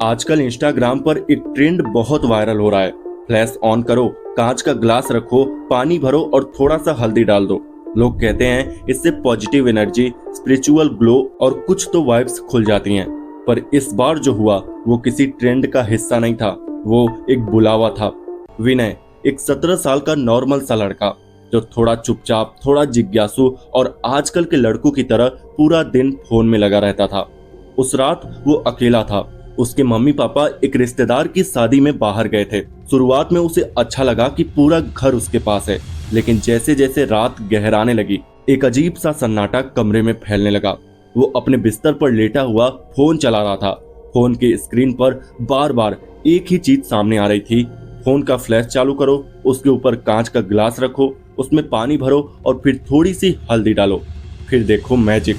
आजकल इंस्टाग्राम पर एक ट्रेंड बहुत वायरल हो रहा है। फ्लैश ऑन करो, कांच का ग्लास रखो, पानी भरो और थोड़ा सा हल्दी डाल दो। लोग कहते हैं इससे पॉजिटिव एनर्जी, स्पिरिचुअल ग्लो और कुछ तो वाइब्स खुल जाती हैं। पर इस बार जो हुआ वो किसी ट्रेंड का हिस्सा नहीं था, वो एक बुलावा था। विनय एक 17 साल का नॉर्मल सा लड़का जो थोड़ा चुपचाप, थोड़ा जिज्ञासु और आजकल के लड़कों की तरह पूरा दिन फोन में लगा रहता था। उस रात वो अकेला था। उसके मम्मी पापा एक रिश्तेदार की शादी में बाहर गए थे। शुरुआत में उसे अच्छा लगा कि पूरा घर उसके पास है, लेकिन जैसे जैसे रात गहराने लगी एक अजीब सा सन्नाटा कमरे में फैलने लगा। वो अपने बिस्तर पर लेटा हुआ फोन चला रहा था। फोन के स्क्रीन पर बार बार एक ही चीज सामने आ रही थी। फोन का फ्लैश चालू करो, उसके ऊपर कांच का ग्लास रखो, उसमें पानी भरो और फिर थोड़ी सी हल्दी डालो। फिर देखो मैजिक,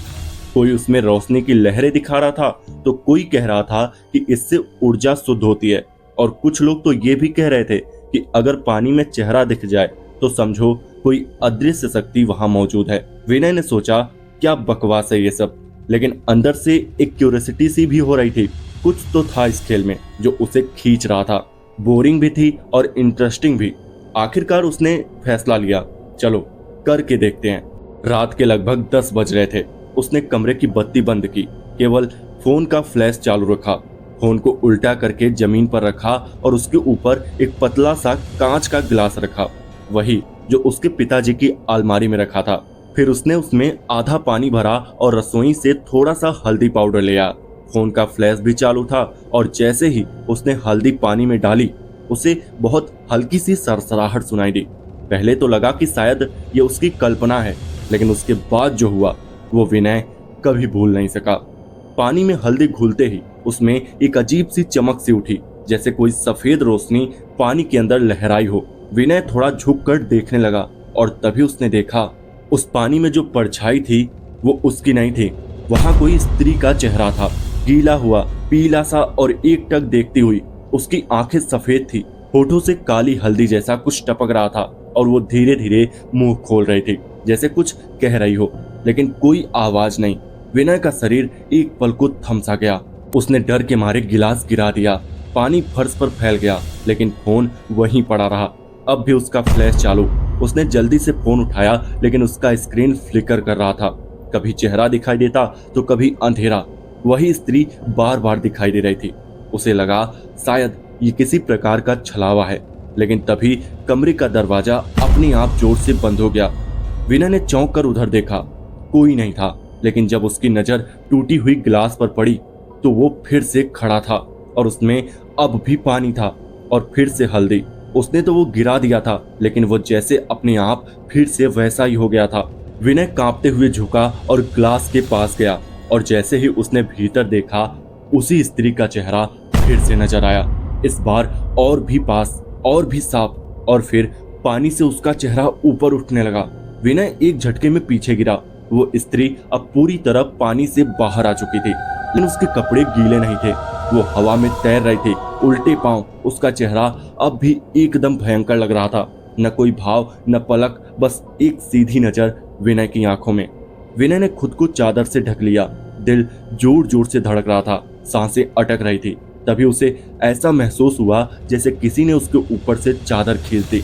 कोई उसमें रोशनी की लहरें दिखा रहा था तो कोई कह रहा था कि इससे ऊर्जा शुद्ध होती है, और कुछ लोग तो ये भी कह रहे थे कि अगर पानी में चेहरा दिख जाए तो समझो कोई अदृश्य शक्ति वहां मौजूद है। विनय ने सोचा क्या बकवास है ये सब, लेकिन अंदर से एक क्यूरियोसिटी सी भी हो रही थी। कुछ तो था इस खेल में जो उसे खींच रहा था। बोरिंग भी थी और इंटरेस्टिंग भी। आखिरकार उसने फैसला लिया, चलो करके देखते हैं। रात के लगभग 10 बज रहे थे। उसने कमरे की बत्ती बंद की, केवल फोन का फ्लैश चालू रखा। फोन को उल्टा करके जमीन पर रखा और उसके ऊपर एक पतला सा कांच का गिलास रखा, वही जो उसके पिताजी की अलमारी में रखा था। फिर उसने उसमें आधा पानी भरा और रसोई से थोड़ा सा हल्दी पाउडर लिया। फोन का फ्लैश भी चालू था और जैसे ही उसने हल्दी पानी में डाली उसे बहुत हल्की सी सरसराहट सुनाई दी। पहले तो लगा कि शायद ये उसकी कल्पना है, लेकिन उसके बाद जो हुआ वो विनय कभी भूल नहीं सका। पानी में हल्दी घुलते ही उसमें एक अजीब सी चमक सी उठी, जैसे कोई सफेद रोशनी पानी के अंदर लहराई हो। विनय थोड़ा झुककर देखने लगा और तभी उसने देखा उस पानी में जो परछाई थी वो उसकी नहीं थी। वहां कोई स्त्री का चेहरा था, गीला हुआ, पीला सा और एकटक देखती हुई। उसकी आंखें सफेद थी, होठों से काली हल्दी जैसा कुछ टपक रहा था और वो धीरे धीरे मुंह खोल रही थी, जैसे कुछ कह रही हो, लेकिन कोई आवाज नहीं। विनय का शरीर एक पल को थमसा गया। उसने डर के मारे गिलास गिरा दिया। पानी फर्श पर फैल गया, लेकिन फोन वहीं पड़ा रहा। अब भी उसका फ्लैश चालू। उसने जल्दी से फोन उठाया, लेकिन उसका स्क्रीन फ्लिकर कर रहा था। कभी चेहरा दिखाई देता तो कभी अंधेरा। वही स्त्री बार बार दिखाई दे रही थी। उसे लगा शायद ये किसी प्रकार का छलावा है, लेकिन तभी कमरे का दरवाजा अपने आप जोर से बंद हो गया। विनय ने चौंक कर उधर देखा, कोई नहीं था, लेकिन जब उसकी नजर टूटी हुई गिलास पर पड़ी तो वो फिर से खड़ा था और उसमें अब भी पानी था और फिर से हल्दी। उसने तो वो गिरा दिया था, लेकिन वो जैसे अपने आप फिर से वैसा ही हो गया था। विनय कांपते हुए झुका और ग्लास के पास गया, और जैसे ही उसने भीतर देखा उसी स्त्री का चेहरा फिर से नजर आया। इस बार और भी पास, और भी साफ, और फिर पानी से उसका चेहरा ऊपर उठने लगा। विनय एक झटके में पीछे गिरा। वो स्त्री अब पूरी तरह पानी से बाहर आ चुकी थी, लेकिन उसके कपड़े गीले नहीं थे। वो हवा में तैर रही थी, उल्टे पांव। उसका चेहरा अब भी एकदम भयंकर लग रहा था। न कोई भाव, न पलक, बस एक सीधी नजर विनय की आंखों में। विनय ने खुद को चादर से ढक लिया। दिल जोर जोर से धड़क रहा था, सांसें अटक रही थी। तभी उसे ऐसा महसूस हुआ जैसे किसी ने उसके ऊपर से चादर खींच दी।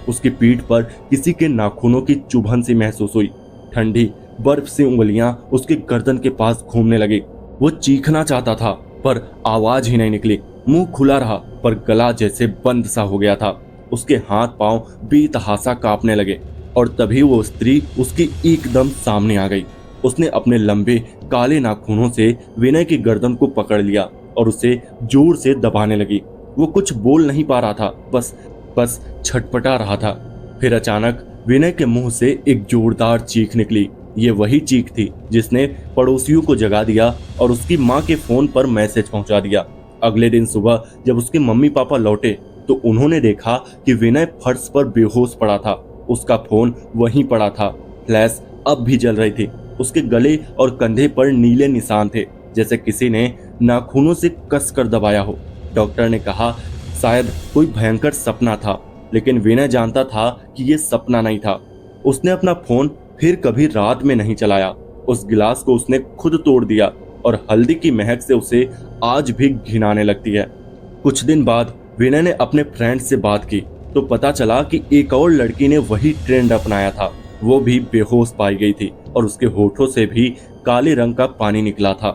उसकी पीठ पर किसी के नाखूनों की चुभन सी महसूस हुई। ठंडी बर्फ से उंगलियां उसके गर्दन के पास घूमने लगी। वो चीखना चाहता था पर आवाज ही नहीं निकली। मुंह खुला रहा पर गला जैसे बंद सा हो गया था। उसके हाथ पांव बेतहासा कांपने लगे, और तभी वो स्त्री उसकी एकदम सामने आ गई। उसने अपने लंबे काले नाखूनों से विनय की गर्दन को पकड़ लिया और उसे जोर से दबाने लगी। वो कुछ बोल नहीं पा रहा था, बस छटपटा रहा था। फिर अचानक विनय के मुंह से एक जोरदार चीख निकली। ये वही चीख थी जिसने पड़ोसियों को जगा दिया और उसकी माँ के फोन पर मैसेज पहुंचा दिया। अगले दिन सुबह जब उसके मम्मी पापा लौटे तो उन्होंने देखा कि विनय फर्श पर बेहोश पड़ा था। उसका फोन वहीं पड़ा था। फ्लैश अब भी जल रही थी। उसके गले और कंधे पर नीले निशान थे, जैसे किसी ने नाखूनों से कसकर दबाया हो। डॉक्टर ने कहा शायद कोई भयंकर सपना था, लेकिन विनय जानता था कि ये सपना नहीं था। उसने अपना फोन फिर कभी रात में नहीं चलाया। उस गिलास को उसने खुद तोड़ दिया और हल्दी की महक से उसे आज भी घिन आने लगती है। कुछ दिन बाद विनय ने अपने फ्रेंड से बात की तो पता चला कि एक और लड़की ने वही ट्रेंड अपनाया था। वो भी बेहोश पाई गई थी और उसके होठों से भी काले रंग का पानी निकला था।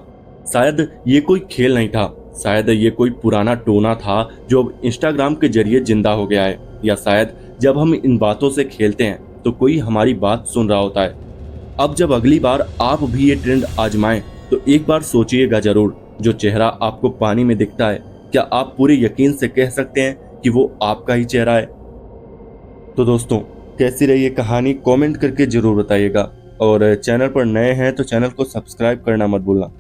शायद ये कोई खेल नहीं था, शायद ये कोई पुराना टोना था जो अब इंस्टाग्राम के जरिए जिंदा हो गया है, या शायद जब हम इन बातों से खेलते हैं तो कोई हमारी बात सुन रहा होता है। अब जब अगली बार आप भी ये ट्रेंड आजमाएं तो एक बार सोचिएगा जरूर, जो चेहरा आपको पानी में दिखता है, क्या आप पूरे यकीन से कह सकते हैं कि वो आपका ही चेहरा है? तो दोस्तों, कैसी रही ये कहानी कमेंट करके जरूर बताइएगा, और चैनल पर नए हैं तो चैनल को सब्सक्राइब करना मत भूलना।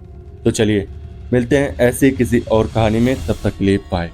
तो चलिए मिलते हैं ऐसे किसी और कहानी में, तब तक के लिए बाय।